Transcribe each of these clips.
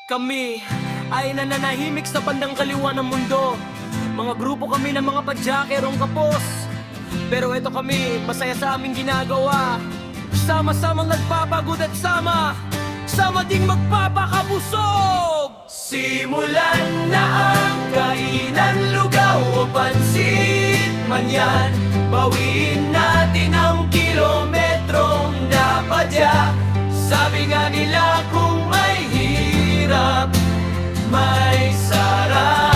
Kami ay nananahimik sa bandang kaliwa ng mundo. Mga grupo kami ng mga padyakerong kapos. Pero eto kami, masaya sa aming ginagawa. Sama-samang nagpapagod at sama ding magpapakabusog. Simulan na ang kainan, lugaw o pansit man yan. Bawiin natin ang kilometrong napadya. Sabi nga nila kung may hirap, may sarap.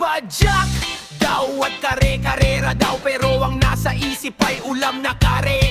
Padyak daw at kare-karera daw, pero ang nasa isip ay ulam na kare.